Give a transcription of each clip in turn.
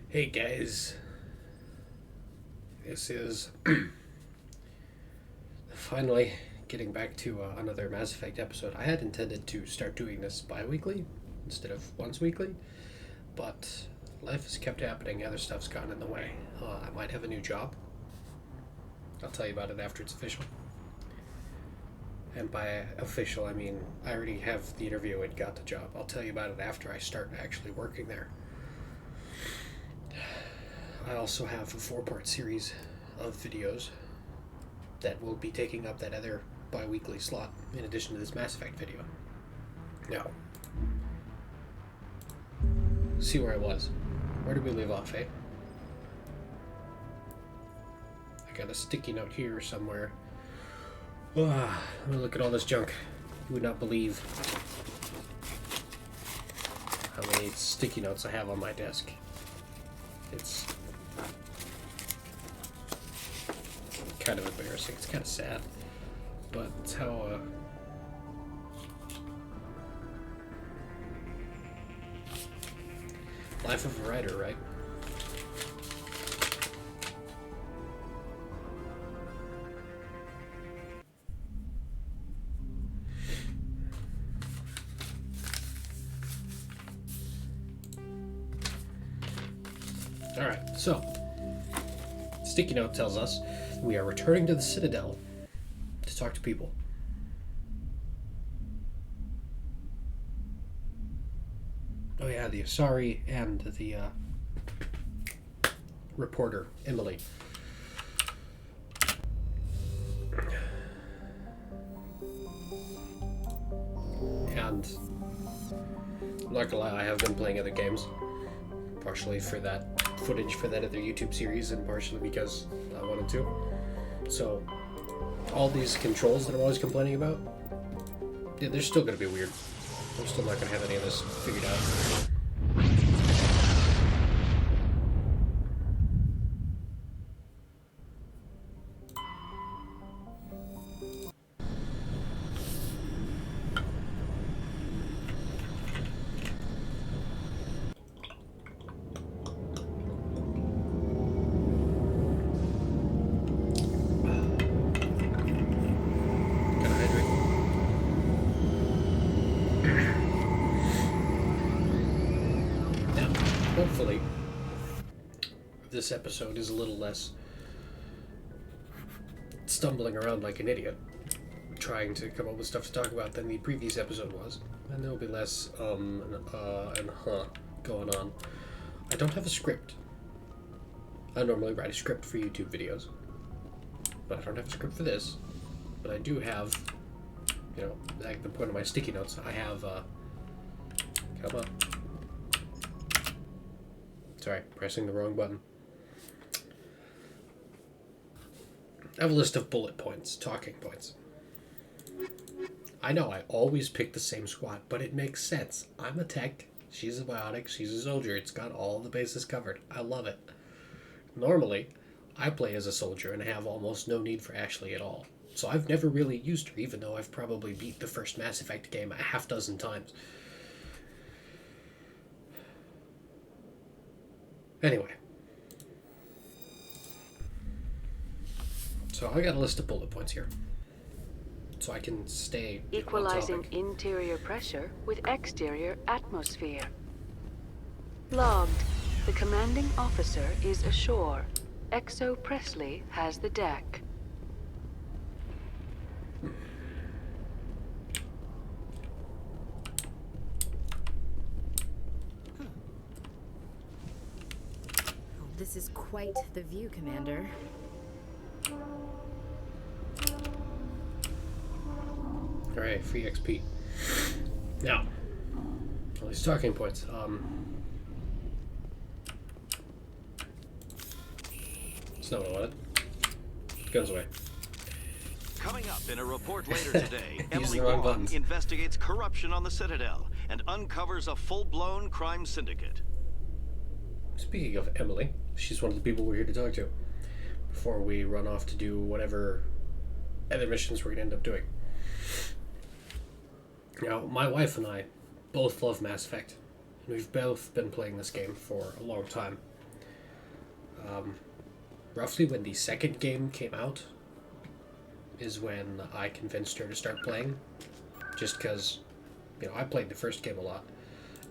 Hey guys, this is finally getting back to another Mass Effect episode. I had intended to start doing this bi-weekly instead of once weekly, but life has kept happening, other stuff's gotten in the way. I might have a new job. I'll tell you about it after it's official. And by official, I mean I already have the interview and got the job. I'll tell you about it after I start actually working there. I also have a 4-part series of videos that will be taking up that other bi-weekly slot in addition to this Mass Effect video. Now, see where I was. Where did we leave off, eh? I got a sticky note here somewhere. Let me look at all this junk. You would not believe how many sticky notes I have on my desk. It's kind of embarrassing. It's kind of sad, but it's how life of a writer, right? All right, so sticky note tells us we are returning to the Citadel to talk to people. Oh yeah, the Asari and the reporter, Emily. And I'm not gonna lie, I have been playing other games, partially for that footage for that other YouTube series and partially because I wanted to. So all these controls that I'm always complaining about, yeah, they're still going to be weird. I'm still not going to have any of this figured out. Hopefully, this episode is a little less stumbling around like an idiot, trying to come up with stuff to talk about than the previous episode was. And there will be less and going on. I don't have a script. I normally write a script for YouTube videos, but I don't have a script for this. But I do have, like the point of my sticky notes, I have, come on. Sorry, pressing the wrong button. I have a list of bullet points, talking points. I know I always pick the same squad, but it makes sense. I'm a tech, she's a biotic, she's a soldier. It's got all the bases covered. I love it. Normally, I play as a soldier and have almost no need for Ashley at all. So I've never really used her, even though I've probably beat the first Mass Effect game a half dozen times. Anyway. So I got a list of bullet points here. So I can stay equalizing interior pressure with exterior atmosphere. Logged. The commanding officer is ashore. Exo Presley has the deck. This is quite the view, Commander. Alright, free XP. Now, all these talking points. It's not what I wanted. Guns away. Coming up in a report later today, Emily wrong Wong buttons. investigates corruption on the Citadel and uncovers a full-blown crime syndicate. Speaking of Emily, she's one of the people we're here to talk to before we run off to do whatever other missions we're going to end up doing. Now, my wife and I both love Mass Effect, and we've both been playing this game for a long time. roughly when the second game came out is when I convinced her to start playing. Just because, you know, I played the first game a lot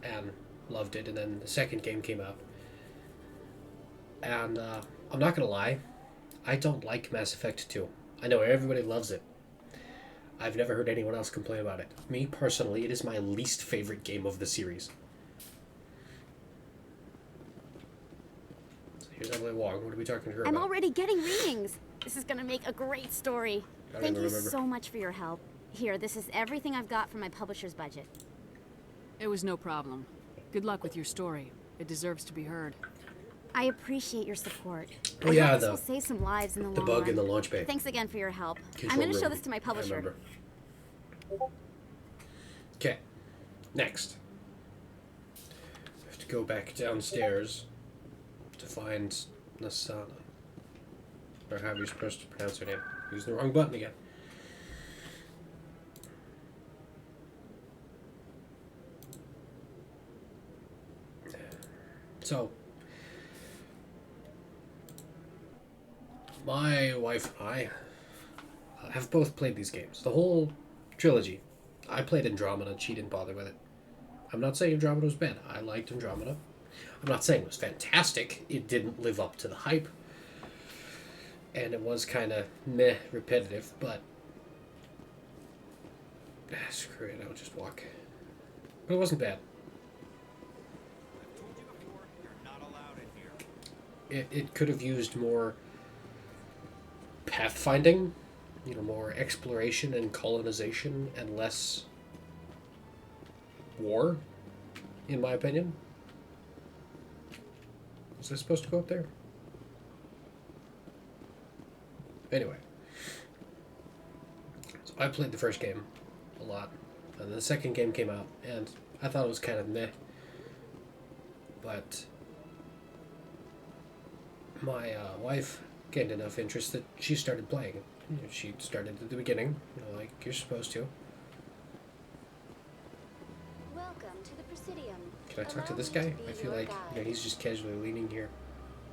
and loved it, and then the second game came out. And I'm not gonna lie, I don't like Mass Effect 2. I know everybody loves it. I've never heard anyone else complain about it. Me, personally, it is my least favorite game of the series. So here's Emily Wong. What are we talking to her I'm about? already getting readings. This is gonna make a great story. I don't Thank even you remember. so much for your help. Here, this is everything I've got from my publisher's budget. It was no problem. Good luck with your story. It deserves to be heard. I appreciate your support. Oh, I yeah, hope this will save some lives in the long bug run. in the launch bay. Thanks again for your help. Control I'm gonna show room. this to my I publisher. remember. Okay, next. We have to go back downstairs to find Nasana. Or however you're supposed to pronounce her name. Using the wrong button again. So, my wife and I have both played these games. The whole trilogy. I played Andromeda, she didn't bother with it. I'm not saying Andromeda was bad. I liked Andromeda. I'm not saying it was fantastic. It didn't live up to the hype. And it was kind of meh, repetitive, but... screw it, I'll just walk. But it wasn't bad. It could have used more pathfinding, you know, more exploration and colonization and less war, in my opinion. Was I supposed to go up there? Anyway. So I played the first game a lot, and the second game came out, and I thought it was kind of meh. But my wife gained enough interest that she started playing. You know, she started at the beginning, you know, like you're supposed to. Welcome to the Presidium. Can I talk to this guy? I feel like, you know, he's just casually leaning here.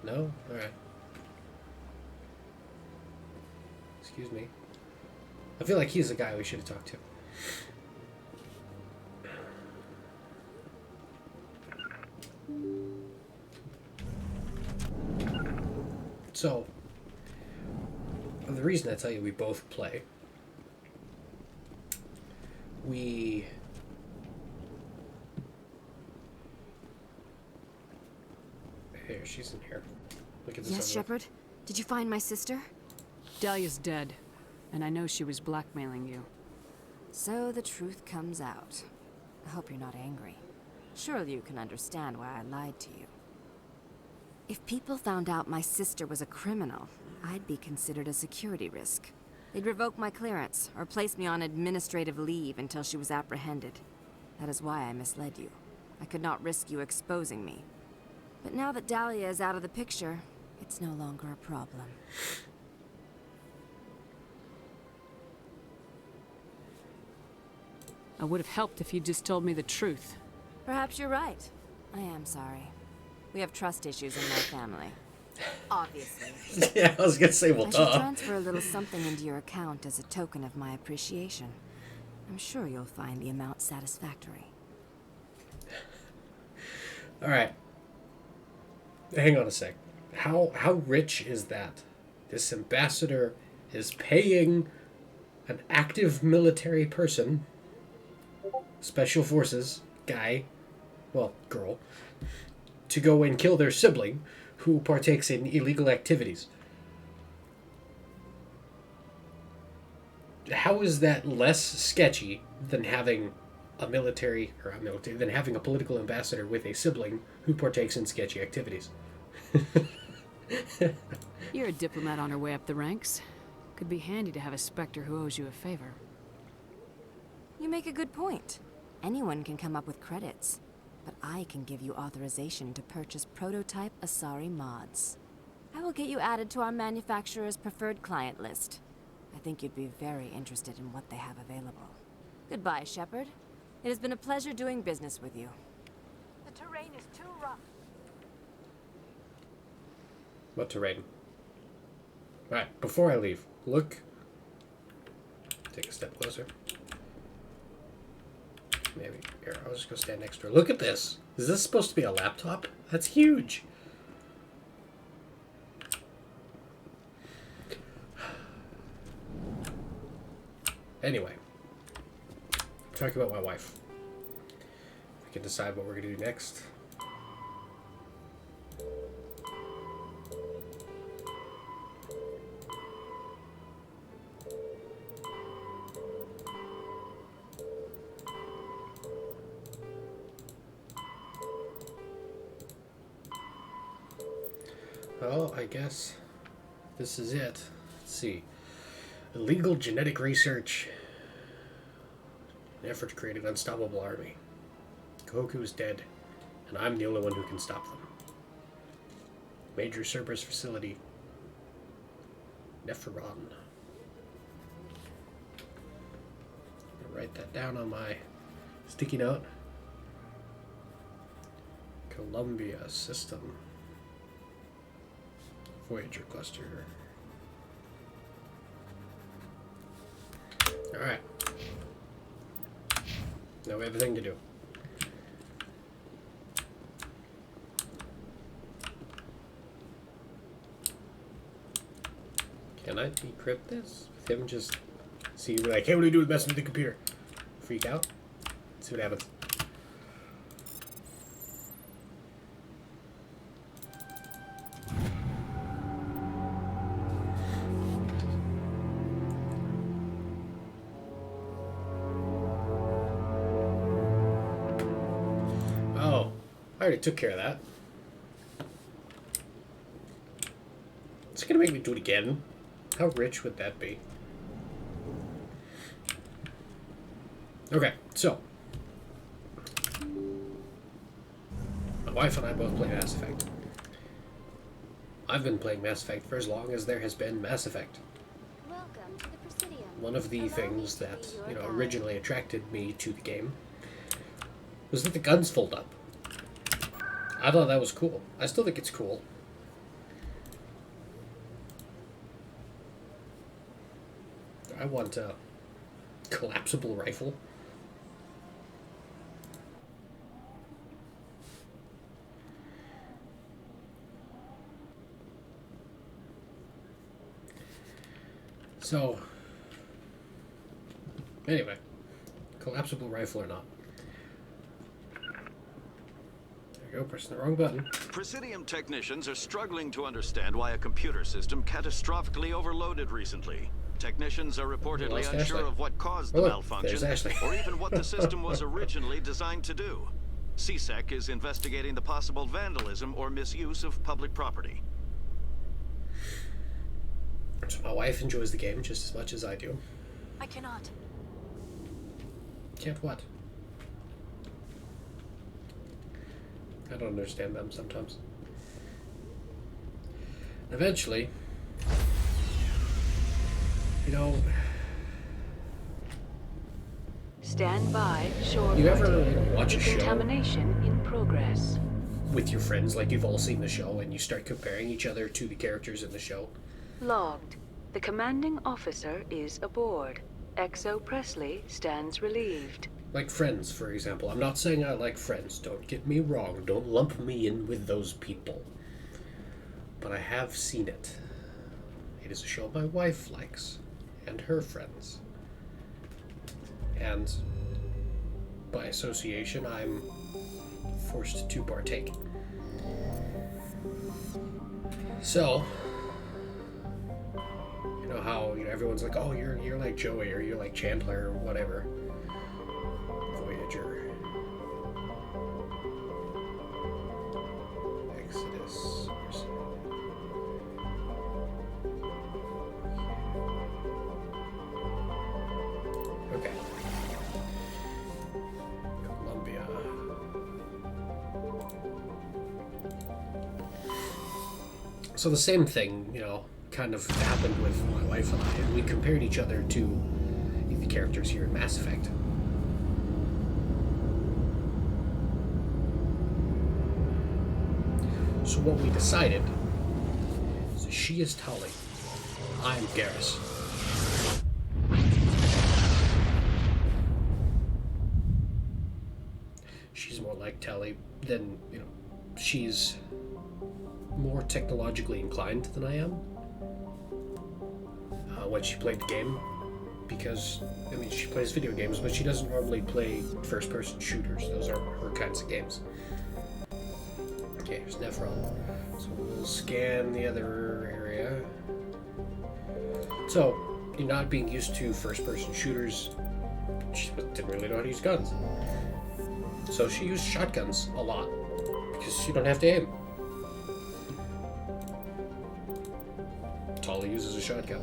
No? Alright. Excuse me. I feel like he's the guy we should have talked to. So, the reason I tell you we both play, we... Here, she's in here. Look at this. Yes, Shepard? Did you find my sister? Dahlia's dead, and I know she was blackmailing you. So the truth comes out. I hope you're not angry. Surely you can understand why I lied to you. If people found out my sister was a criminal, I'd be considered a security risk. They'd revoke my clearance, or place me on administrative leave until she was apprehended. That is why I misled you. I could not risk you exposing me. But now that Dahlia is out of the picture, it's no longer a problem. I would have helped if you'd just told me the truth. Perhaps you're right. I am sorry. We have trust issues in my family. Obviously. Yeah, I was gonna say, well, I should duh. transfer a little something into your account as a token of my appreciation. I'm sure you'll find the amount satisfactory. Alright. Hang on a sec. How rich is that? This ambassador is paying an active military person, special forces guy, well, girl, to go and kill their sibling who partakes in illegal activities. How is that less sketchy than having than having a political ambassador with a sibling who partakes in sketchy activities? You're a diplomat on her way up the ranks. Could be handy to have a Spectre who owes you a favor. You make a good point. Anyone can come up with credits, but I can give you authorization to purchase prototype Asari mods. I will get you added to our manufacturer's preferred client list. I think you'd be very interested in what they have available. Goodbye, Shepard. It has been a pleasure doing business with you. The terrain is too rough. What terrain? Alright, before I leave, look. Take a step closer. Maybe. Here, I'll just go stand next to her. Look at this! Is this supposed to be a laptop? That's huge! Anyway. Talking about my wife. We can decide what we're going to do next. Well, I guess this is it. Let's see. Illegal genetic research. An effort to create an unstoppable army. Goku is dead, and I'm the only one who can stop them. Major Cerberus facility. Nepheron. Write that down on my sticky note. Columbia system. Voyager cluster. Alright. Now we have a thing to do. Can I decrypt this? With him just see, like, hey, what do we do with messing with the computer? Freak out? See what happens. I already took care of that. It's gonna make me do it again. How rich would that be? Okay, so my wife and I both play Mass Effect. I've been playing Mass Effect for as long as there has been Mass Effect. Welcome to the Presidium. One of the things that, you know, originally attracted me to the game was that the guns fold up. I thought that was cool. I still think it's cool. I want a collapsible rifle. So, anyway, collapsible rifle or not. Go, pressing the wrong button. Presidium technicians are struggling to understand why a computer system catastrophically overloaded recently. Technicians are reportedly unsure of what caused the malfunction, or even what the system was originally designed to do. CSEC is investigating the possible vandalism or misuse of public property. So my wife enjoys the game just as much as I do. I cannot. Can't what? I don't understand them sometimes. Eventually, you know... Stand by, shore You ever party. watch a show Decontamination in progress. with your friends, like you've all seen the show, and you start comparing each other to the characters in the show? Logged. The commanding officer is aboard. XO Presley stands relieved. Like Friends, for example. I'm not saying I like Friends, don't get me wrong. Don't lump me in with those people. But I have seen it. It is a show my wife likes, and her friends. And by association, I'm forced to partake. So, you know how, you know, everyone's like, oh, you're like Joey, or you're like Chandler, or whatever. Voyager. Exodus. Okay. Columbia. So the same thing, you know, kind of happened with my wife and I, and we compared each other to the characters here in Mass Effect. So what we decided She is Tully. I'm Garrus. She's more like Tully than, she's more technologically inclined than I am when she played the game, because, she plays video games, but she doesn't normally play first-person shooters. Those aren't her kinds of games. Okay, here's Nephron. So we'll scan the other area. So, not being used to first-person shooters, she didn't really know how to use guns. So she used shotguns a lot, because you don't have to aim. Tully uses a shotgun.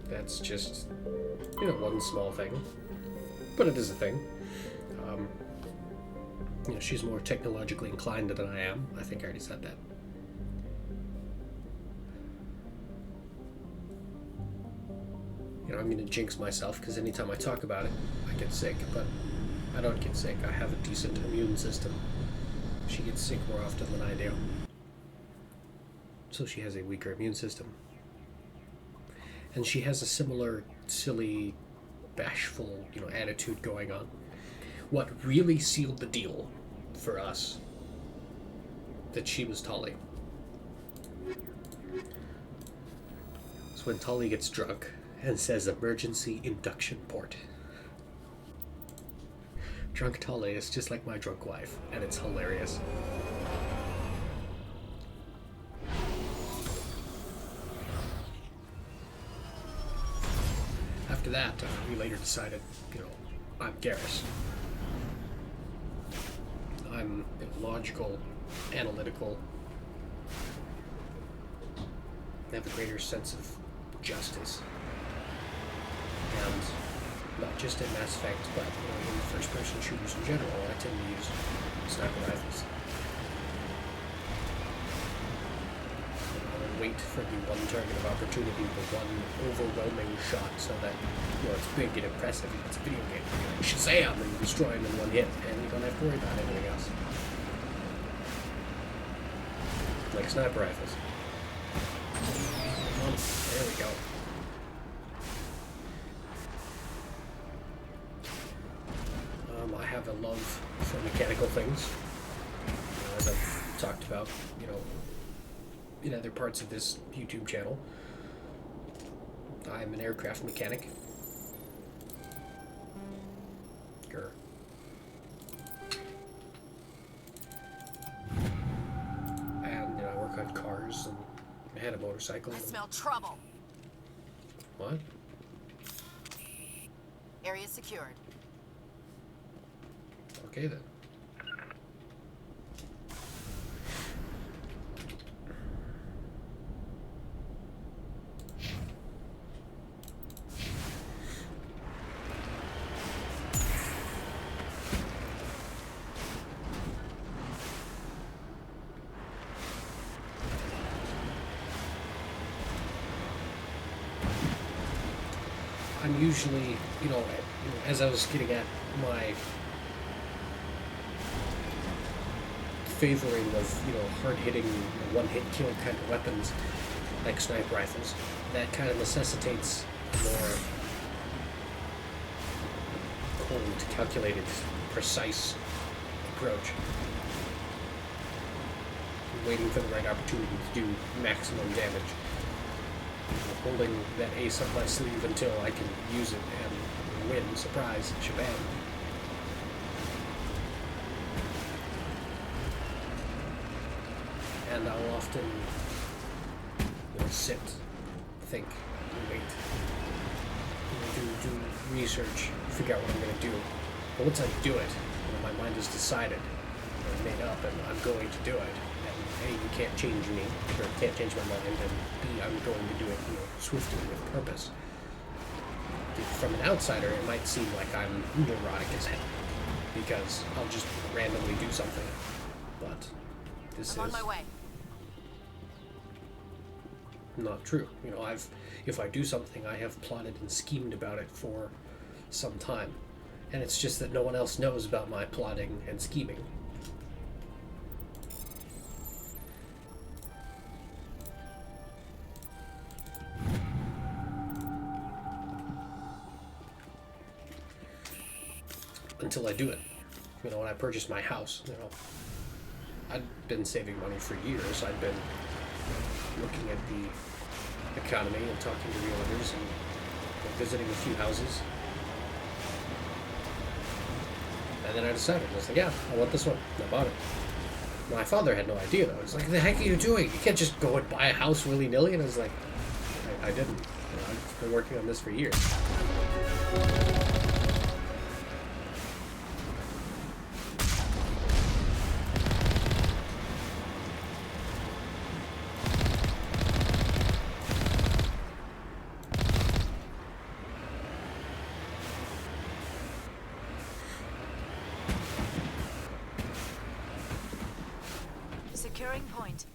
That's just, one small thing. But it is a thing. She's more technologically inclined than I am. I think I already said that. I'm going to jinx myself because anytime I talk about it, I get sick, but I don't get sick. I have a decent immune system. She gets sick more often than I do. So she has a weaker immune system. And she has a similar silly, bashful, attitude going on. What really sealed the deal for us, that she was Tully, is when Tully gets drunk and says emergency induction port. Drunk Tully is just like my drunk wife, and it's hilarious. After that, we later decided, I'm Garrus. I'm logical, analytical, I have a greater sense of justice. And not just in Mass Effect, but in first-person shooters in general, I tend to use sniper rifles. I'll wait for the one target of opportunity, the one overwhelming shot, so that it's big and impressive. It's a video game. Shazam! And you destroy him in one hit, and you don't have to worry about anything else. Like sniper rifles. There we go. I have a love for mechanical things, as I've talked about, in other parts of this YouTube channel. I'm an aircraft mechanic. Grr. And I work on cars, and I had a motorcycle. I smell trouble. What? Area secured. Okay then. I'm usually, as I was getting at, my favoring of, hard-hitting, one-hit kill kind of weapons, like sniper rifles. That kind of necessitates a more cold, calculated, precise approach. Waiting for the right opportunity to do maximum damage. Holding that ace up my sleeve until I can use it and win. Surprise, shabam. And I'll often sit, think, wait, do research, figure out what I'm going to do. But once I do it, my mind is decided, made up, and I'm going to do it. And A, you can't change me, or can't change my mind, and B, I'm going to do it, swiftly with purpose. From an outsider, it might seem like I'm neurotic as hell, because I'll just randomly do something. But this I'm on my way. Not true. If I do something, I have plotted and schemed about it for some time. And it's just that no one else knows about my plotting and scheming. until I do it. You know, when I purchased my house, you know, I'd been saving money for years. I'd been looking at the economy and talking to realtors and visiting a few houses. And then I decided, I was like, yeah, I want this one. And I bought it. My father had no idea, though. He's like, the heck are you doing? You can't just go and buy a house willy-nilly. And I was like, I didn't. You know, I've been working on this for years. Securing point.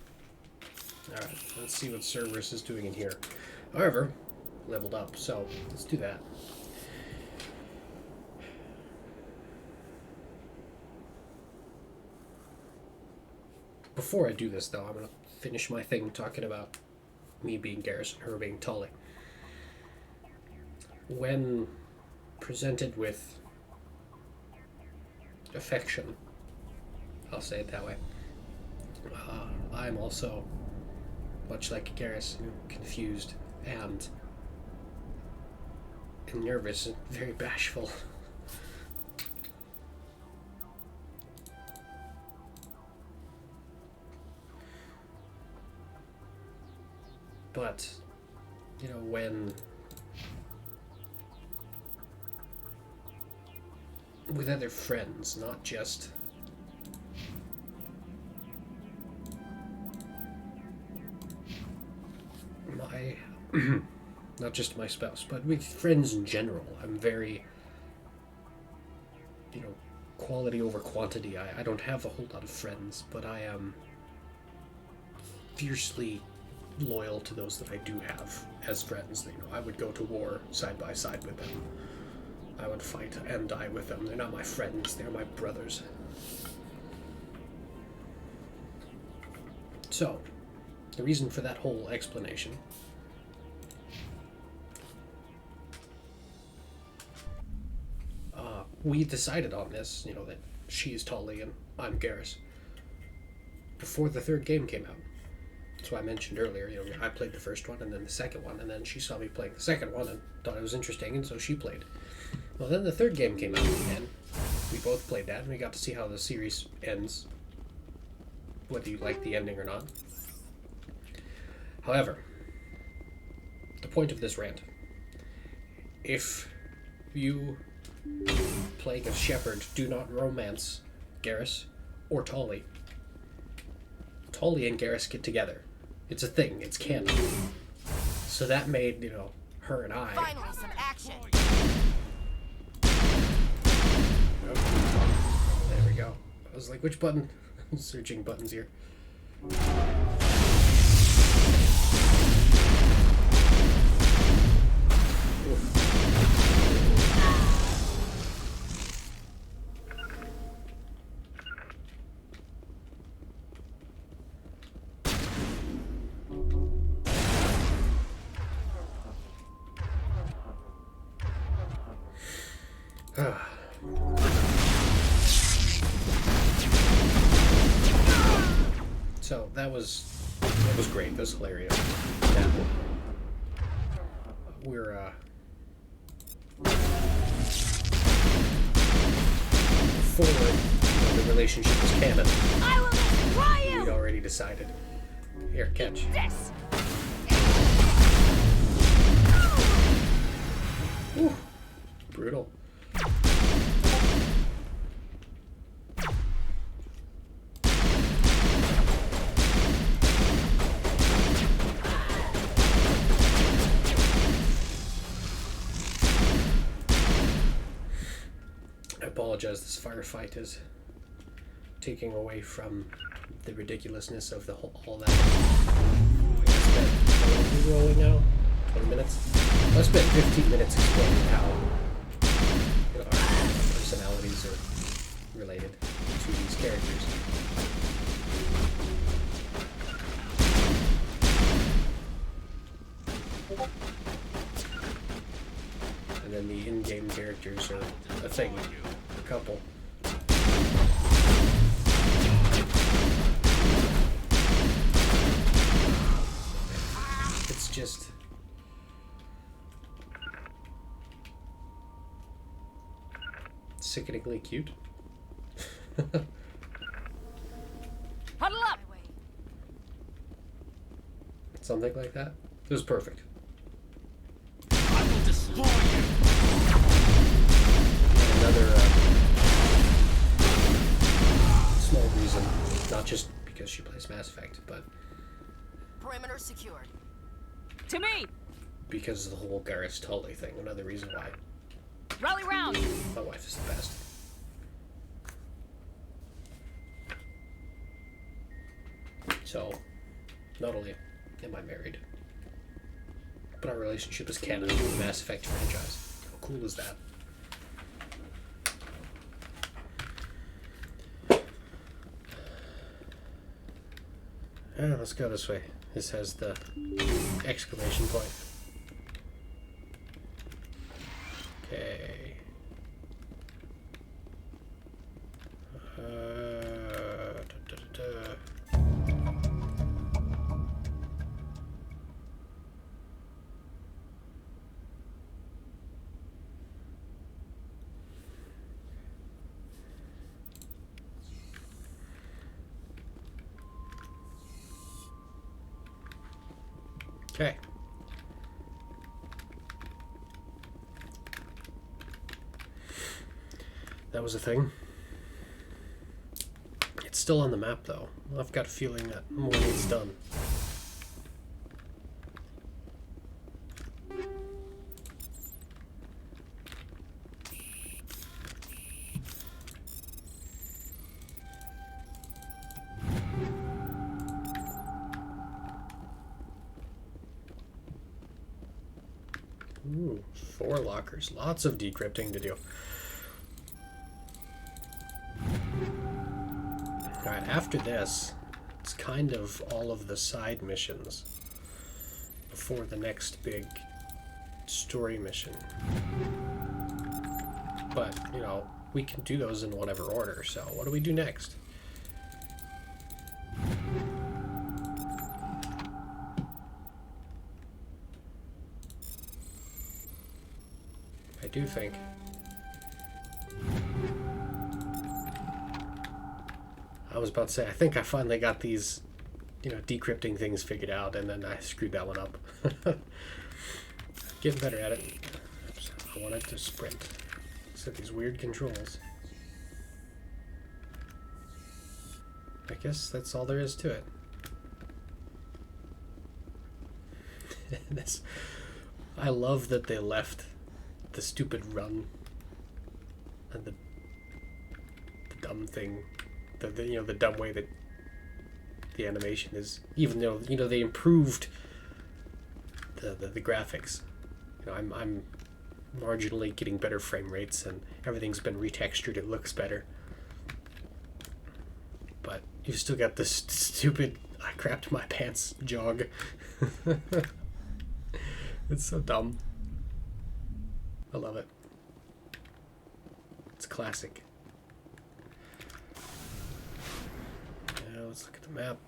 Alright, let's see what Cerberus is doing in here. However, leveled up, so let's do that. Before I do this, though, I'm going to finish my thing talking about me being Garrus and her being Tully. When presented with affection, I'll say it that way, I'm also, much like Garrus, confused and nervous and very bashful. But, you know, when with other friends, not just not just my spouse, but with friends in general, I'm very, you know, quality over quantity. I don't have a whole lot of friends, but I am fiercely loyal to those that I do have as friends. You know, I would go to war side by side with them. I would fight and die with them. They're not my friends, they're my brothers. So, the reason for that whole explanation we decided on this, you know, that she's Tully and I'm Garrus, before the third game came out. That's why I mentioned earlier, you know, I played the first one and then the second one, and then she saw me playing the second one and thought it was interesting, and so she played. Well, then the third game came out, and we both played that, and we got to see how the series ends, whether you like the ending or not. However, the point of this rant, if you playing a shepherd do not romance Garrus or Tully, Tully and Garrus get together. It's a thing, it's canon. So that made, you know, her and I. Finally, some action. There we go. I was like, which button? Searching buttons here. So that was great. That was hilarious. Yeah. We're before the relationship was canon. I will destroy you! We'd already decided. Here, catch. This! Whew. Brutal. I apologize, this firefight is taking away from the ridiculousness of the whole, all that. Are we rolling now? 20 minutes? I spent 15 minutes explaining how, you know, our personalities are related to these characters. And then the in-game characters are a thing. couple. It's just... sickeningly cute. Huddle up! Something like that. It was perfect. I will destroy you. Another small reason, not just because she plays Mass Effect, but Perimeter secured. To me! because of the whole Garrus Tully thing. Another reason why Rally round! my wife is the best. So, not only am I married, but our relationship is canon to the Mass Effect franchise. How cool is that? Yeah, let's go this way. This has the exclamation point. Okay. Okay. That was a thing. It's still on the map, though. I've got a feeling that more needs done. Ooh, 4 lockers. Lots of decrypting to do. Alright, after this, it's kind of all of the side missions before the next big story mission. But, you know, we can do those in whatever order, so what do we do next? I do think I was about to say, I think I finally got these, you know, decrypting things figured out, and then I screwed that one up. Getting better at it. So I wanted to sprint. Set these weird controls. I guess that's all there is to it. This, I love that they left the stupid run and the dumb thing. The you know, the dumb way that the animation is, even though, you know, they improved the graphics. You know, I'm marginally getting better frame rates and everything's been retextured. It looks better, but you've still got this stupid I crapped my pants jog. It's so dumb. I love it. It's classic. Let's look at the map.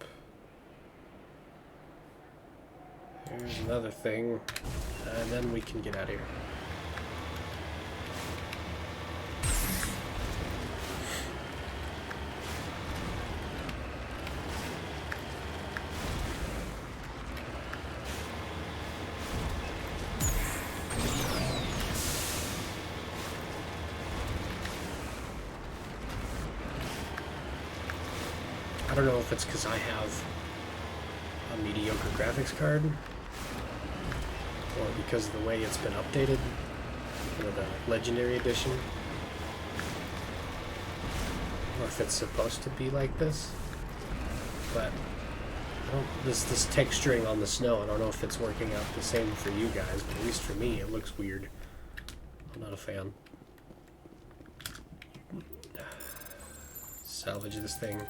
Here's another thing, and then we can get out of here. I don't know if it's because I have a mediocre graphics card, or because of the way it's been updated, you know, the Legendary Edition, or if it's supposed to be like this, but I don't, this texturing on the snow, I don't know if it's working out the same for you guys, but at least for me, it looks weird. I'm not a fan. Salvage this thing.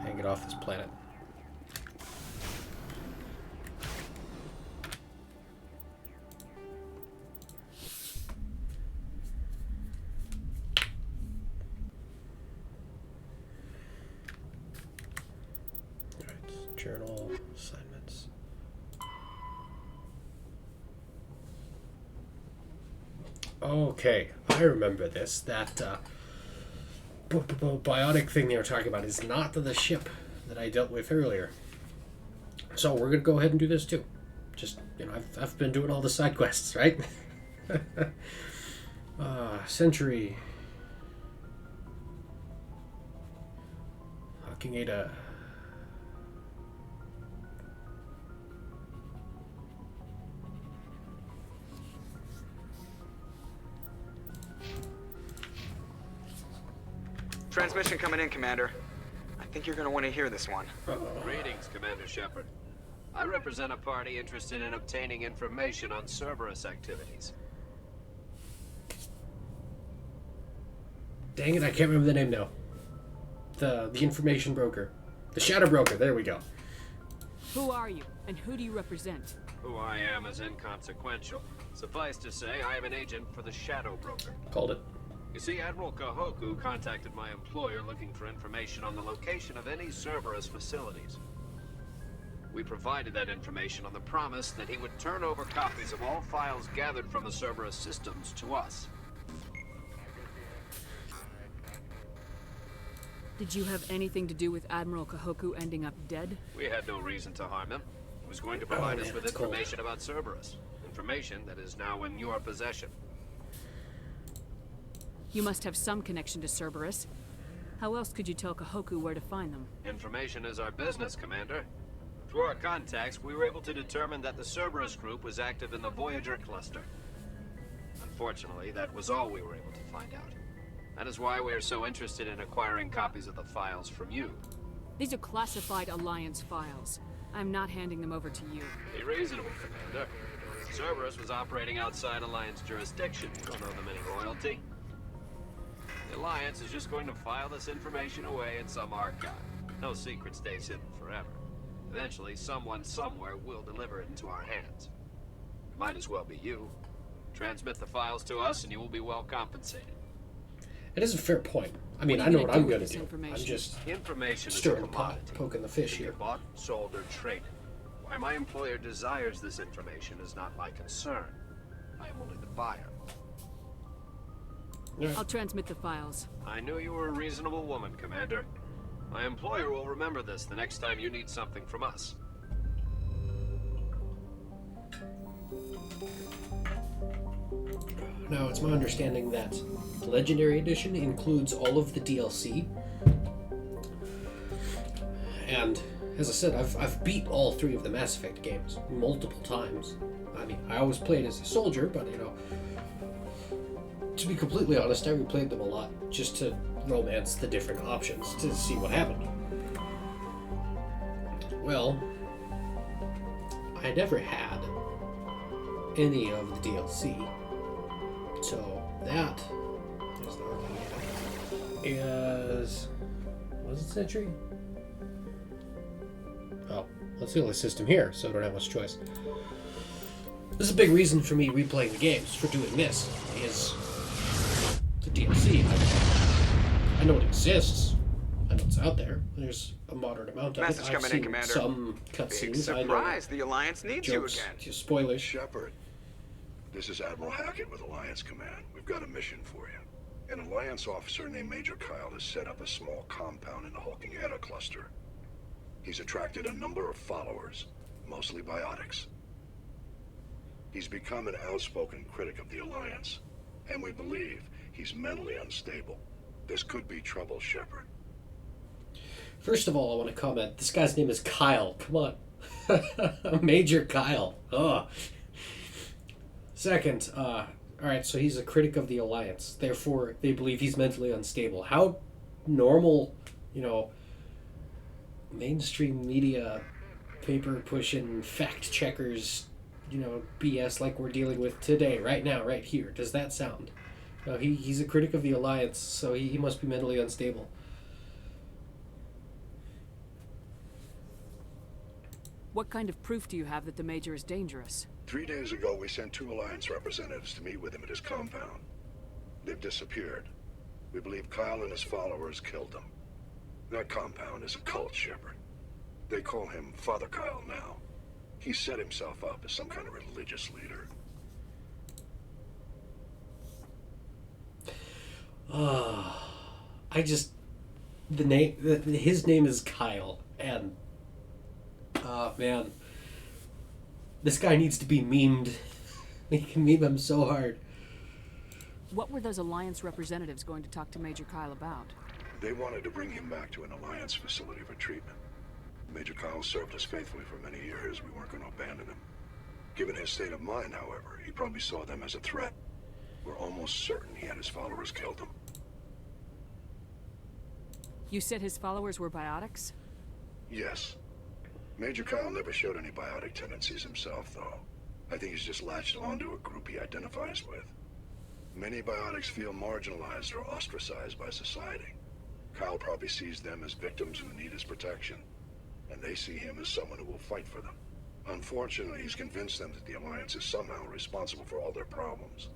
And get off this planet. Okay, I remember this. That biotic thing they were talking about is not the ship that I dealt with earlier. So we're gonna go ahead and do this too. Just, you know, I've been doing all the side quests, right? Century. Hawking Ada. Transmission coming in, Commander. I think you're gonna want to hear this one. Greetings, Commander Shepard. I represent a party interested in obtaining information on Cerberus activities. Dang it, I can't remember the name now. The information broker. The shadow broker, there we go. Who are you, and who do you represent? Who I am is inconsequential. Suffice to say, I am an agent for the shadow broker. Called it. You see, Admiral Kahoku contacted my employer looking for information on the location of any Cerberus facilities. We provided that information on the promise that he would turn over copies of all files gathered from the Cerberus systems to us. Did you have anything to do with Admiral Kahoku ending up dead? We had no reason to harm him. He was going to provide us with information about Cerberus. Information that is now in your possession. You must have some connection to Cerberus. How else could you tell Kahoku where to find them? Information is our business, Commander. Through our contacts, we were able to determine that the Cerberus group was active in the Voyager cluster. Unfortunately, that was all we were able to find out. That is why we are so interested in acquiring copies of the files from you. These are classified Alliance files. I'm not handing them over to you. Be reasonable, Commander. Cerberus was operating outside Alliance jurisdiction. You don't owe them any loyalty. The Alliance is just going to file this information away in some archive. No secret stays hidden forever. Eventually, someone somewhere will deliver it into our hands. It might as well be you. Transmit the files to us and you will be well compensated. It is a fair point. I mean, I know what I'm going to do. I'm just information stirring the pot, poking the fish here. Bought, sold, or traded. Why my employer desires this information is not my concern. I am only the buyer. Yeah. I'll transmit the files. I knew you were a reasonable woman, Commander. My employer will remember this the next time you need something from us. Now, it's my understanding that the Legendary Edition includes all of the DLC. And, as I said, I've beat all 3 of the Mass Effect games multiple times. I mean, I always played as a soldier, but, you know, to be completely honest, I replayed them a lot just to romance the different options to see what happened. Well, I never had any of the DLC, so that is was it Century? Oh, that's the only system here, so I don't have much choice. This is a big reason for me replaying the games, for doing this, is the DLC. I know it exists. I know it's out there. There's a moderate amount of Message it. I've coming seen in, Commander. some cutscenes. Big surprise, the Alliance needs jokes, you again. Spoilers. Shepard, this is Admiral Hackett with Alliance Command. We've got a mission for you. An Alliance officer named Major Kyle has set up a small compound in the Hawking Ada cluster. He's attracted a number of followers, mostly biotics. He's become an outspoken critic of the Alliance, and we believe he's mentally unstable. This could be trouble, Shepard. First of all, I want to comment. This guy's name is Kyle. Come on. Major Kyle. Ugh. Second, alright, so he's a critic of the Alliance. Therefore, they believe he's mentally unstable. How normal, you know, mainstream media, paper-pushing, fact-checkers, you know, BS like we're dealing with today, right now, right here. Does that sound? He's a critic of the Alliance, so he must be mentally unstable. What kind of proof do you have that the Major is dangerous? 3 days ago, we sent 2 Alliance representatives to meet with him at his compound. They've disappeared. We believe Kyle and his followers killed them. That compound is a cult, Shepard. They call him Father Kyle now. He set himself up as some kind of religious leader. I just his name is Kyle, and man, this guy needs to be memed. We can meme him so hard. What were those Alliance representatives going to talk to Major Kyle about? They wanted to bring him back to an Alliance facility for treatment. Major Kyle served us faithfully for many years. We weren't going to abandon him. Given his state of mind, however, he probably saw them as a threat. We're almost certain he had his followers killed him. You said his followers were biotics? Yes. Major Kyle never showed any biotic tendencies himself, though. I think he's just latched onto a group he identifies with. Many biotics feel marginalized or ostracized by society. Kyle probably sees them as victims who need his protection, and they see him as someone who will fight for them. Unfortunately, he's convinced them that the Alliance is somehow responsible for all their problems.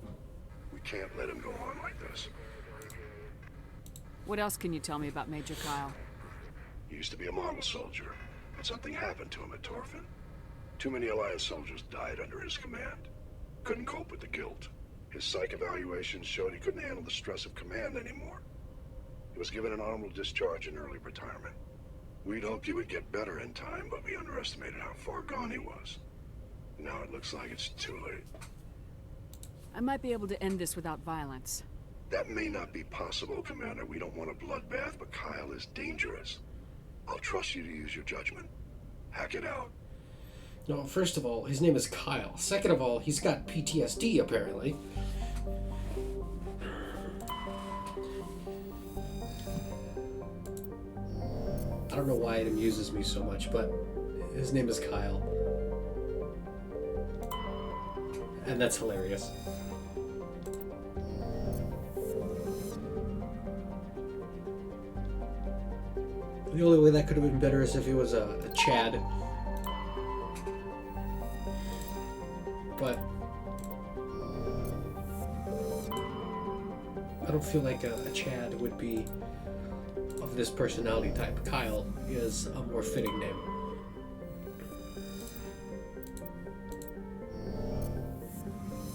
We can't let him go on like this. What else can you tell me about Major Kyle? He used to be a model soldier, but something happened to him at Torfin. Too many Alliance soldiers died under his command. Couldn't cope with the guilt. His psych evaluations showed he couldn't handle the stress of command anymore. He was given an honorable discharge in early retirement. We'd hoped he would get better in time, but we underestimated how far gone he was. Now it looks like it's too late. I might be able to end this without violence. That may not be possible, Commander. We don't want a bloodbath, but Kyle is dangerous. I'll trust you to use your judgment. Hack it out. No, first of all, his name is Kyle. Second of all, he's got PTSD, apparently. I don't know why it amuses me so much, but his name is Kyle. And that's hilarious. The only way that could have been better is if he was a Chad. But I don't feel like a Chad would be of this personality type. Kyle is a more fitting name.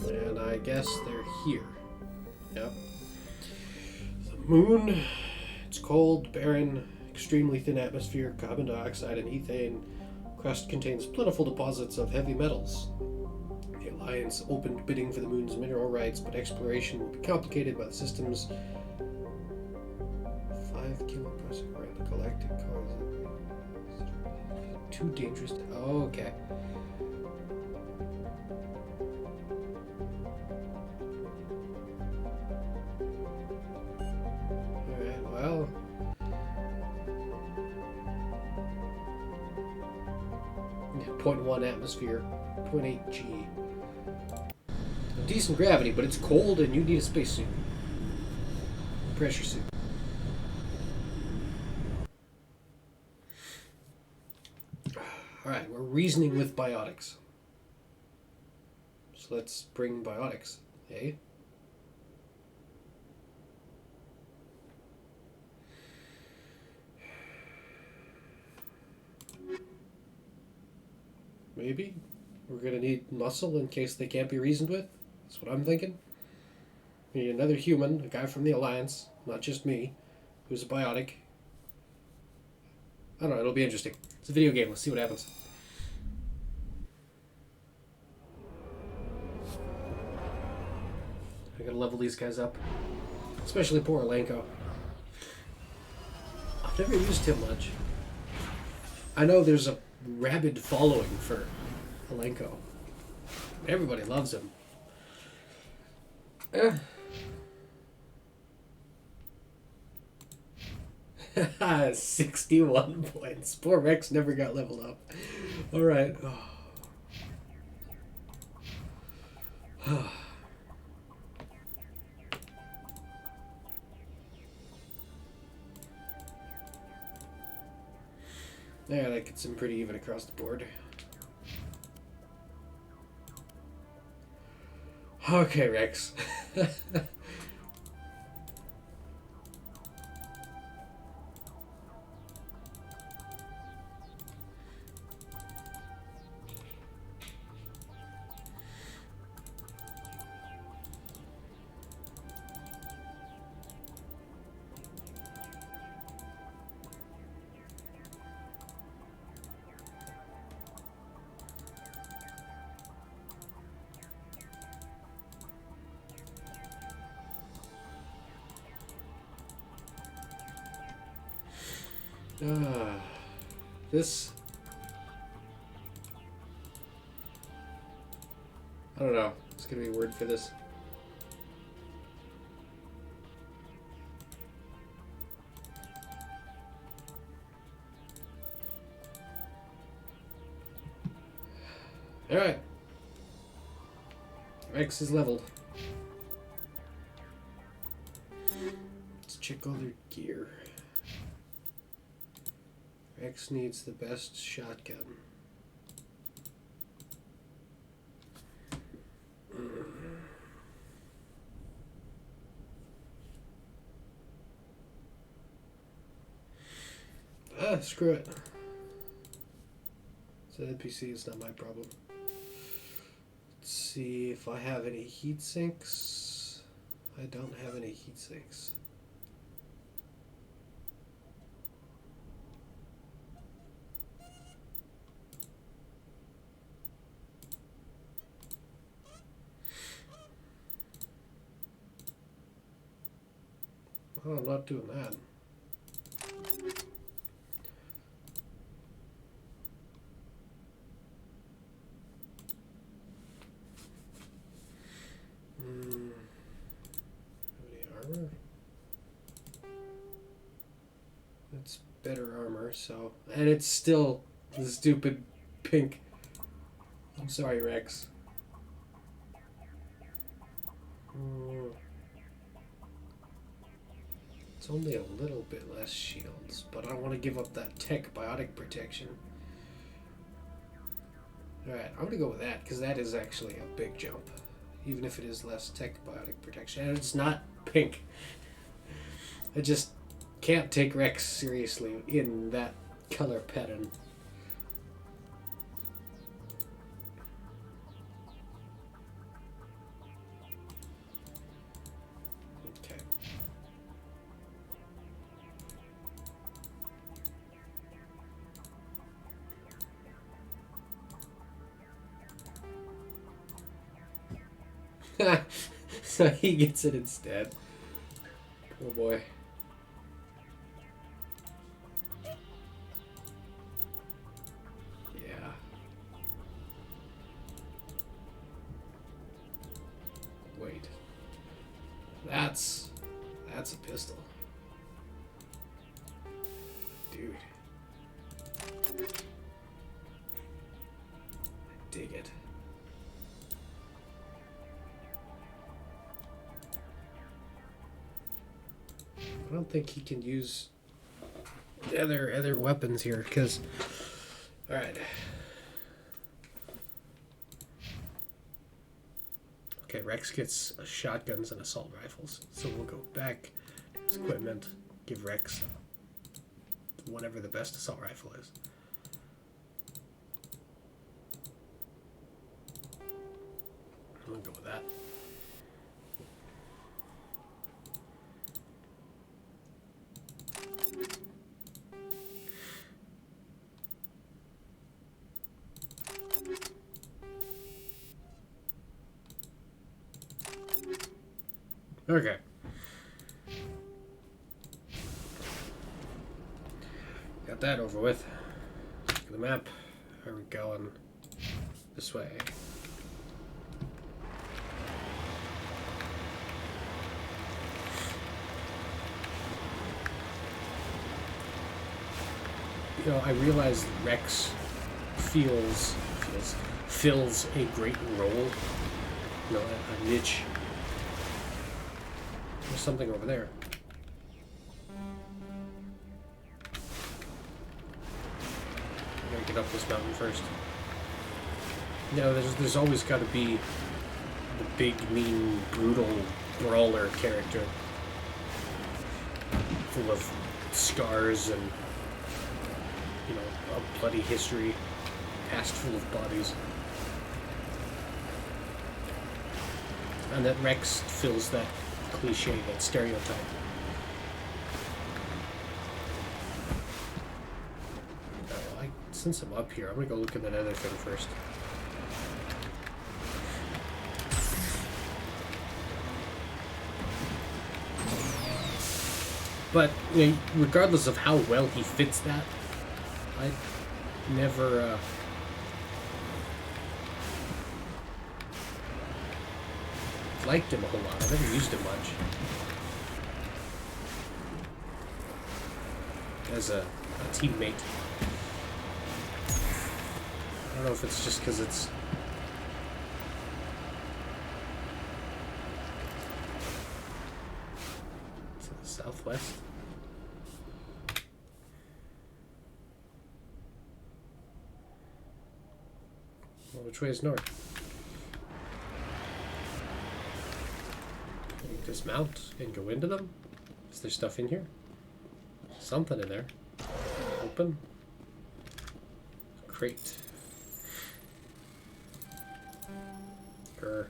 And I guess they're here. Yep. The moon. It's cold, barren, extremely thin atmosphere, carbon dioxide and ethane. Crust contains plentiful deposits of heavy metals. The Alliance opened bidding for the moon's mineral rights, but exploration will be complicated by the system's 5 kilo pressure around the galactic cause. Too dangerous to... Oh, okay. Alright, well... Yeah, 0.1 atmosphere, 0.8 G. Decent gravity, but it's cold and you need a spacesuit. Pressure suit. Alright, we're reasoning with biotics. So let's bring biotics, eh? Maybe. We're gonna need muscle in case they can't be reasoned with. That's what I'm thinking. We need another human, a guy from the Alliance, not just me, who's a biotic. I don't know, it'll be interesting. It's a video game, let's see what happens. I gotta level these guys up. Especially poor Alenko. I've never used him much. I know there's a rabid following for Alenko. Everybody loves him. 61 points. Poor Rex never got leveled up. Alright. Yeah, that gets him pretty even across the board. Okay, Rex. This... I don't know. It's gonna be a word for this. Alright. Rex is leveled. Let's check all their gear. Rex needs the best shotgun. Screw it. It's an NPC, it's not my problem. Let's see if I have any heat sinks. I don't have any heat sinks. Well, I'm not doing that. Any armor? It's better armor, so... And it's still the stupid pink. I'm sorry, Rex. It's only a little bit less shields, but I don't want to give up that tech biotic protection. Alright, I'm going to go with that, because that is actually a big jump. Even if it is less tech biotic protection. And it's not pink. I just can't take Rex seriously in that color pattern. So he gets it instead. Poor boy. Yeah. Wait. That's a pistol. Dude. I dig it. I don't think he can use other weapons here, because... Alright. Okay, Rex gets shotguns and assault rifles. So we'll go back to his equipment, give Rex whatever the best assault rifle is. I'm gonna go with that. Okay. Got that over with. Look at the map. Are we going this way? You know, I realize Rex fills a great role. You know, a niche. There's something over there. I gotta get up this mountain first. You know, there's always got to be the big, mean, brutal brawler character, full of scars and, you know, a bloody history, past full of bodies. And that Rex fills that cliche, that stereotype. Since I'm up here, I'm gonna go look at that other thing first. But, you know, regardless of how well he fits that, I never, liked him a whole lot. I never used him much. As a teammate. I don't know if it's just because it's... to the southwest. Well, which way is north? Can you dismount and go into them? Is there stuff in here? Something in there. Open. Crate. Grr.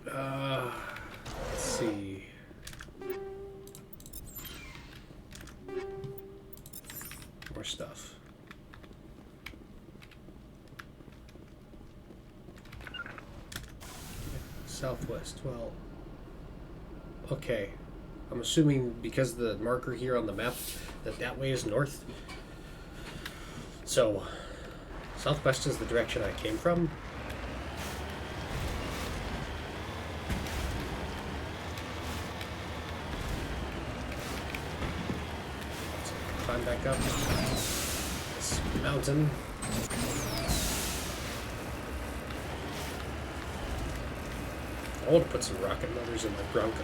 Let's see. More stuff. Southwest. Well, okay. I'm assuming because the marker here on the map that way is north. So, southwest is the direction I came from. Let's climb back up this mountain. I want to put some rocket motors in my Bronco.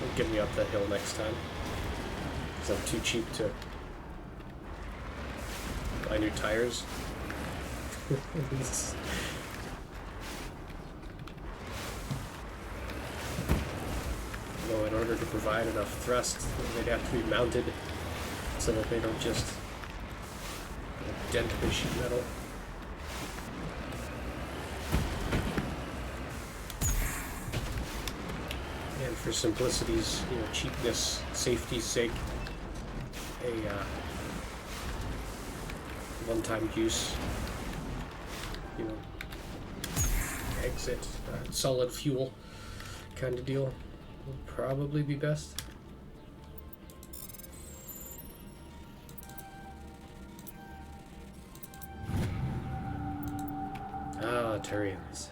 It'll get me up that hill next time. Because I'm too cheap to buy new tires. Well, in order to provide enough thrust, they'd have to be mounted so that they don't just dent the sheet metal. For simplicity's, you know, cheapness, safety's sake, a one-time use, you know, exit, solid fuel kind of deal will probably be best. Ah, Turians.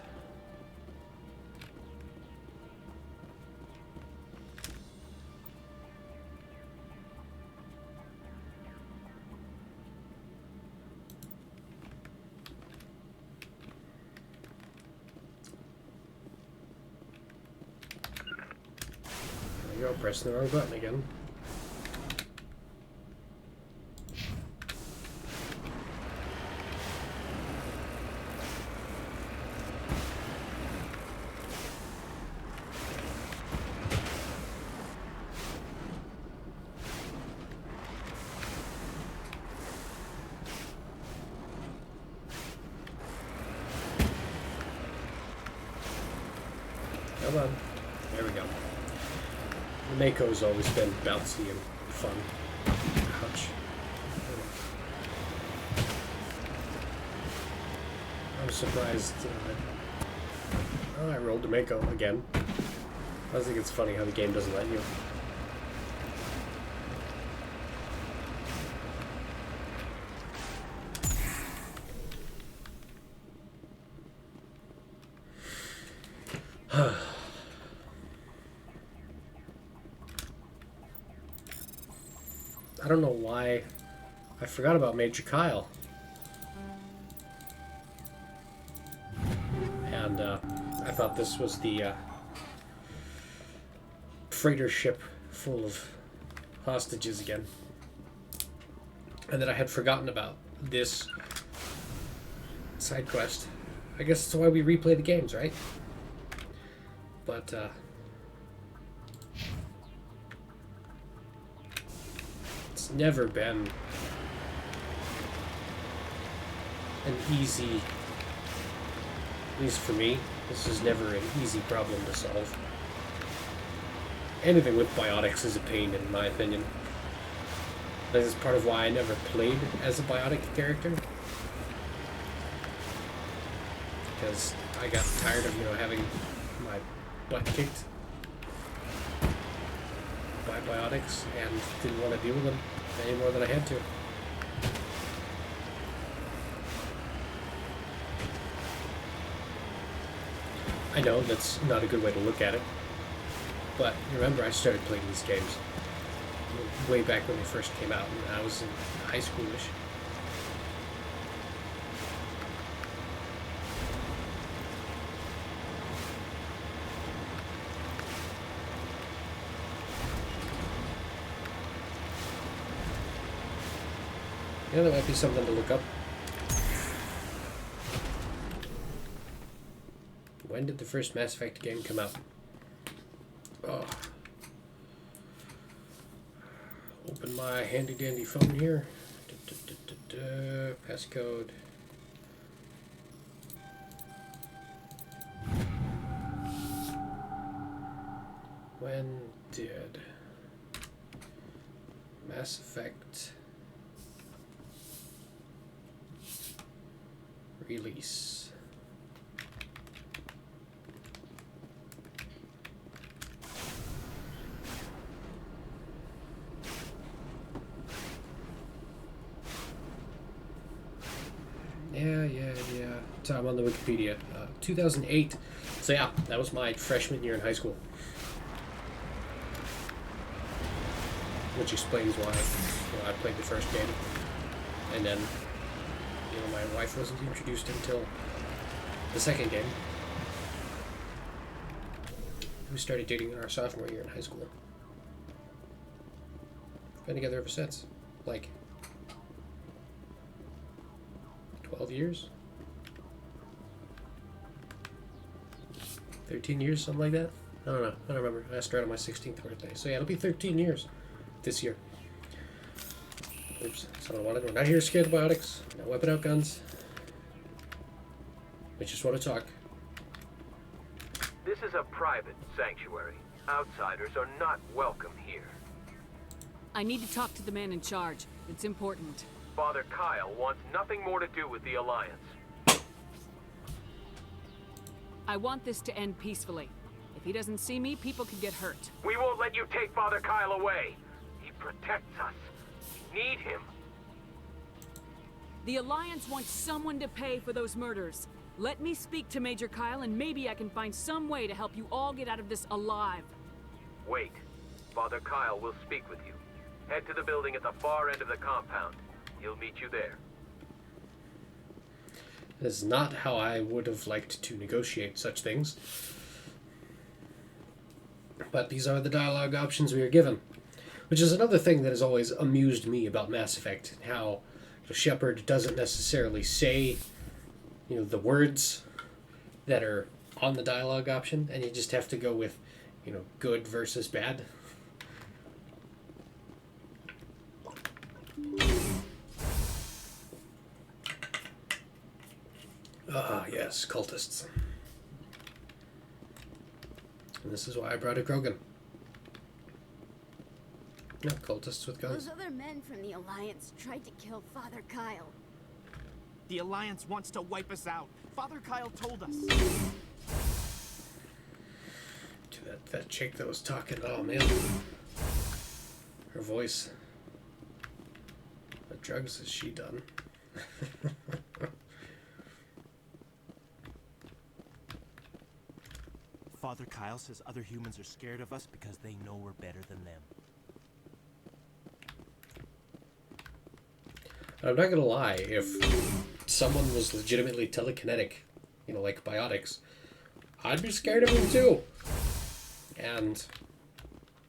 Pressing the wrong button again. Come on. There we go. Mako's always been bouncy and fun. Ouch. I'm surprised. Oh, I rolled a Mako again. I think it's funny how the game doesn't let you. I don't know why I forgot about Major Kyle. And I thought this was the freighter ship full of hostages again. And that I had forgotten about this side quest. I guess that's why we replay the games, right? But it's never been an easy, at least for me, this is never an easy problem to solve. Anything with biotics is a pain, in my opinion. This is part of why I never played as a biotic character. because I got tired of, having my butt kicked by biotics and didn't want to deal with them any more than I had to. I know that's not a good way to look at it, but remember I started playing these games way back when they first came out, and I was in high schoolish. Yeah, that might be something to look up. When did the first Mass Effect game come out? Oh. Open my handy dandy phone here. Passcode. When did Mass Effect release? Yeah. So I'm on the Wikipedia. 2008. So yeah, that was my freshman year in high school. Which explains why I played the first game. And then, my wife wasn't introduced until the second game. We started dating in our sophomore year in high school. Been together ever since. Like 12 years? 13 years, something like that? I don't know. I don't remember. I asked her out on my 16th birthday. So yeah, it'll be 13 years this year. Oops. So I wanted. We're not here to scare the biotics. No whipping out guns. We just want to talk. This is a private sanctuary. Outsiders are not welcome here. I need to talk to the man in charge. It's important. Father Kyle wants nothing more to do with the Alliance. I want this to end peacefully. If he doesn't see me, people could get hurt. We won't let you take Father Kyle away. He protects us. We need him. The Alliance wants someone to pay for those murders. Let me speak to Major Kyle, and maybe I can find some way to help you all get out of this alive. Wait. Father Kyle will speak with you. Head to the building at the far end of the compound. He'll meet you there. That is not how I would have liked to negotiate such things. But these are the dialogue options we are given. Which is another thing that has always amused me about Mass Effect. How Shepard doesn't necessarily say, the words that are on the dialogue option, and you just have to go with, good versus bad. Ah, yes, cultists. And this is why I brought a Krogan. No, cultists with guns. Those other men from the Alliance tried to kill Father Kyle. The Alliance wants to wipe us out. Father Kyle told us. To that chick that was talking, oh man. Her voice. What drugs has she done? Father Kyle says other humans are scared of us because they know we're better than them. I'm not gonna lie, if someone was legitimately telekinetic, like biotics, I'd be scared of them too. And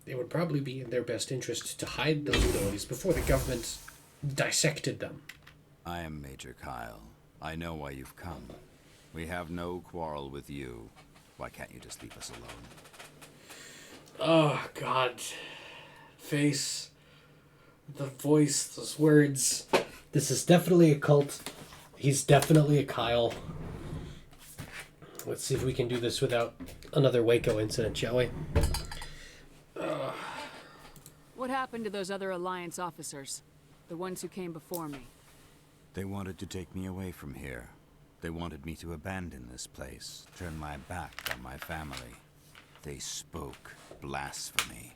it would probably be in their best interest to hide those abilities before the government dissected them. I am Major Kyle. I know why you've come. We have no quarrel with you. Why can't you just leave us alone? Oh, God. Face. The voice. Those words. This is definitely a cult. He's definitely a Kyle. Let's see if we can do this without another Waco incident, shall we? What happened to those other Alliance officers? The ones who came before me? They wanted to take me away from here. They wanted me to abandon this place, turn my back on my family. They spoke blasphemy.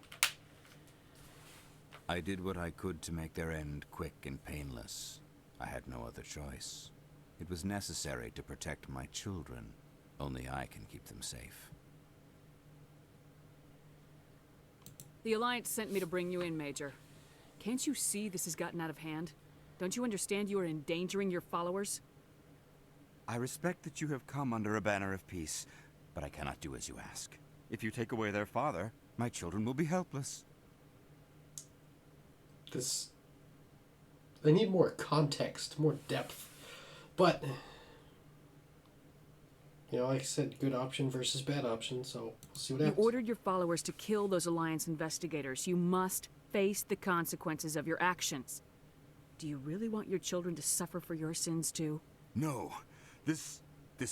I did what I could to make their end quick and painless. I had no other choice. It was necessary to protect my children. Only I can keep them safe. The Alliance sent me to bring you in, Major. Can't you see this has gotten out of hand? Don't you understand you are endangering your followers? I respect that you have come under a banner of peace, but I cannot do as you ask. If you take away their father, my children will be helpless. I need more context, more depth. But, you know, like I said, good option versus bad option, so we'll see what happens. You ordered your followers to kill those Alliance investigators. You must face the consequences of your actions. Do you really want your children to suffer for your sins, too? No. This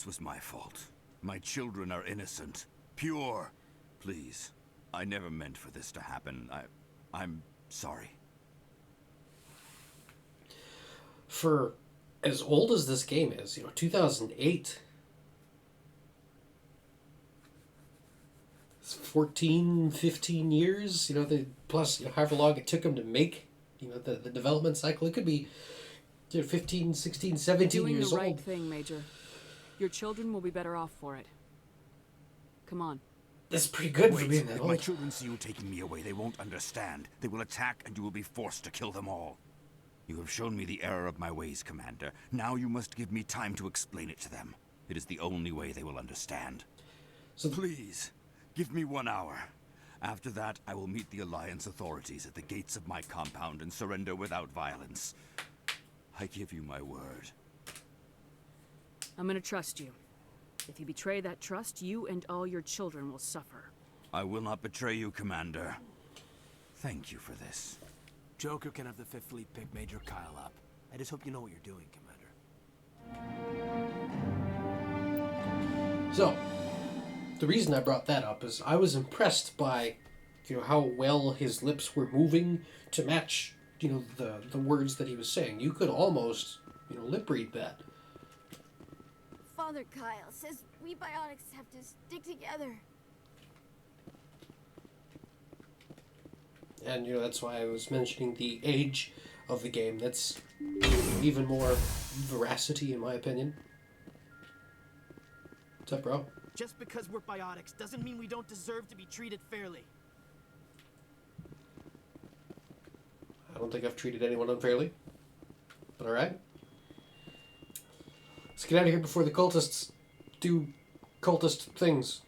was my fault. My children are innocent. Pure. Please. I never meant for this to happen. I'm sorry. For as old as this game is, 2008. It's 14, 15 years, plus however long it took them to make, the development cycle. It could be 15, 16, 17 years old. Doing the right thing, Major. Your children will be better off for it. Come on. That's pretty good for being that old. If my children see you taking me away, they won't understand. They will attack and you will be forced to kill them all. You have shown me the error of my ways, Commander. Now you must give me time to explain it to them. It is the only way they will understand. So please, give me 1 hour. After that, I will meet the Alliance authorities at the gates of my compound and surrender without violence. I give you my word. I'm gonna trust you. If you betray that trust, you and all your children will suffer. I will not betray you, Commander. Thank you for this. Joker can have the 5th Fleet pick Major Kyle up. I just hope you know what you're doing, Commander. So, the reason I brought that up is I was impressed by, how well his lips were moving to match, the words that he was saying. You could almost, lip read that. Father Kyle says we biotics have to stick together. And, that's why I was mentioning the age of the game. That's even more veracity, in my opinion. What's up, bro? Just because we're biotics doesn't mean we don't deserve to be treated fairly. I don't think I've treated anyone unfairly. But alright. Let's get out of here before the cultists do cultist things.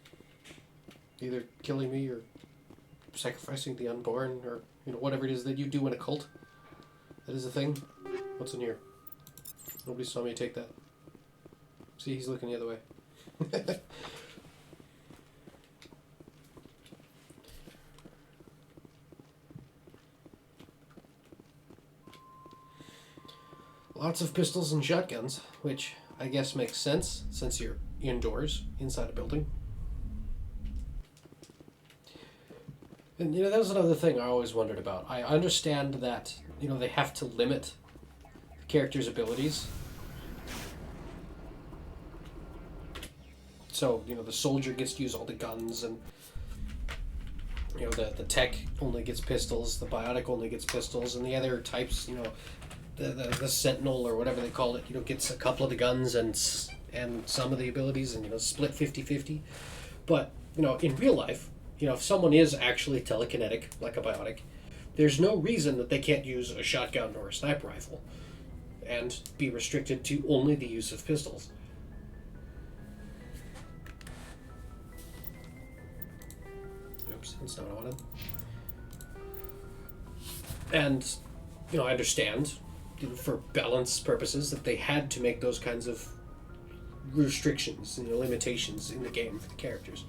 Either killing me or sacrificing the unborn or, whatever it is that you do in a cult. That is a thing. What's in here? Nobody saw me take that. See, he's looking the other way. Lots of pistols and shotguns, which I guess makes sense since you're indoors, inside a building. And, that was another thing I always wondered about. I understand that, they have to limit the character's abilities. So, the soldier gets to use all the guns, and, the tech only gets pistols, the biotic only gets pistols, and the other types, the sentinel or whatever they call it, gets a couple of the guns and some of the abilities, and, split 50-50. But, in real life, if someone is actually telekinetic, like a biotic, there's no reason that they can't use a shotgun or a sniper rifle and be restricted to only the use of pistols. Oops, that's not what I wanted. And, I understand, for balance purposes, that they had to make those kinds of restrictions and limitations in the game for the characters.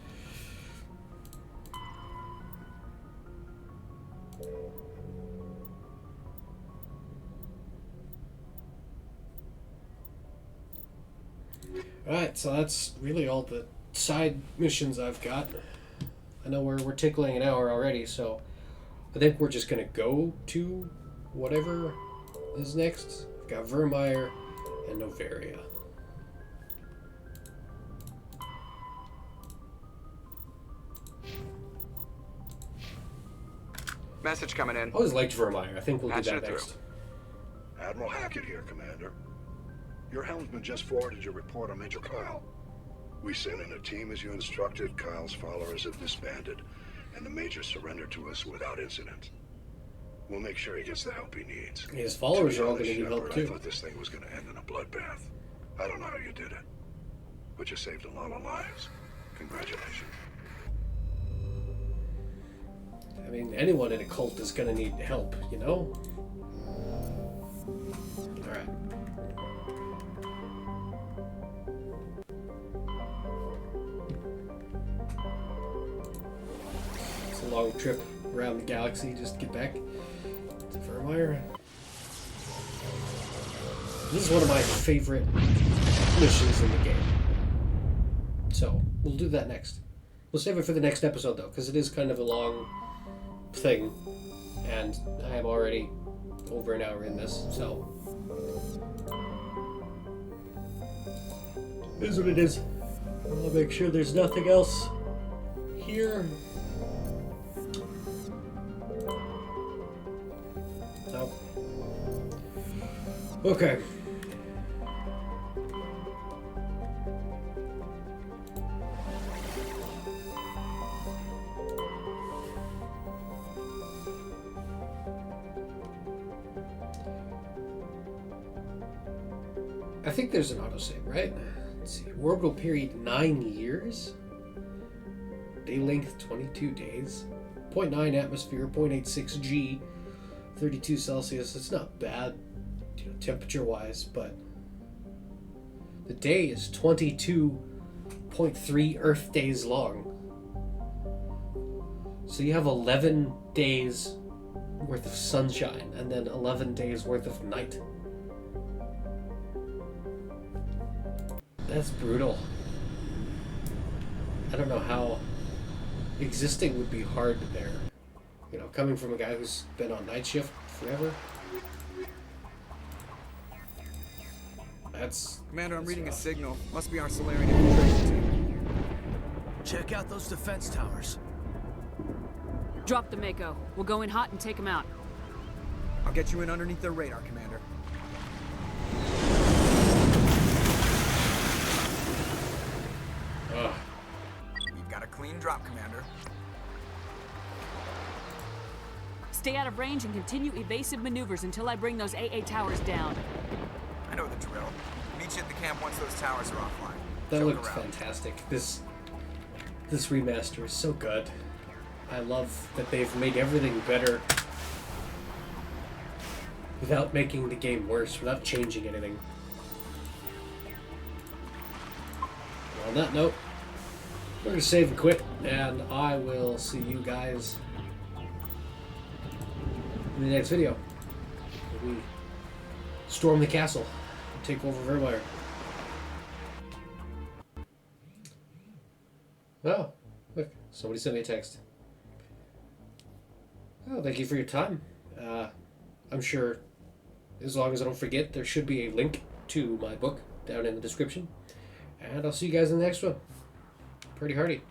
Alright, so that's really all the side missions I've got. I know we're tickling an hour already, so I think we're just going to go to whatever is next. We've got Vermeer and Novaria. Message coming in. I always liked Vermeer. I think we'll do that next. Admiral Hackett here, Commander. Your helmsman just forwarded your report on Major Kyle. We sent in a team as you instructed. Kyle's followers have disbanded, and the Major surrendered to us without incident. We'll make sure he gets the help he needs. His followers are all going to need help too. I thought this thing was going to end in a bloodbath. I don't know how you did it, but you saved a lot of lives. Congratulations. I mean, anyone in a cult is going to need help, you know? Alright. It's a long trip around the galaxy just to get back to Vermeer. This is one of my favorite missions in the game. So, we'll do that next. We'll save it for the next episode, though, because it is kind of a long thing, and I am already over an hour in this, so it is what it is. I'll make sure there's nothing else here. No. Okay. I think there's an autosave, right? Let's see. Orbital period 9 years. Day length 22 days. 0.9 atmosphere, 0.86 G, 32 Celsius. It's not bad, you know, temperature-wise, but the day is 22.3 Earth days long. So you have 11 days worth of sunshine and then 11 days worth of night. That's brutal. I don't know how existing would be hard there. You know, coming from a guy who's been on night shift forever. Commander, I'm reading a signal. Must be our Solarian infiltration team. Check out those defense towers. Drop the Mako. We'll go in hot and take them out. I'll get you in underneath their radar, Commander. We've got a clean drop, Commander. Stay out of range and continue evasive maneuvers until I bring those AA towers down. I know the drill. Meet you at the camp once those towers are offline. That looked fantastic. This remaster is so good. I love that they've made everything better without making the game worse, without changing anything. On that note, we're going to save and quit, and I will see you guys in the next video. We storm the castle and take over Vermeer. Oh, look, somebody sent me a text. Oh, thank you for your time. I'm sure, as long as I don't forget, there should be a link to my book down in the description. And I'll see you guys in the next one. Pretty hardy.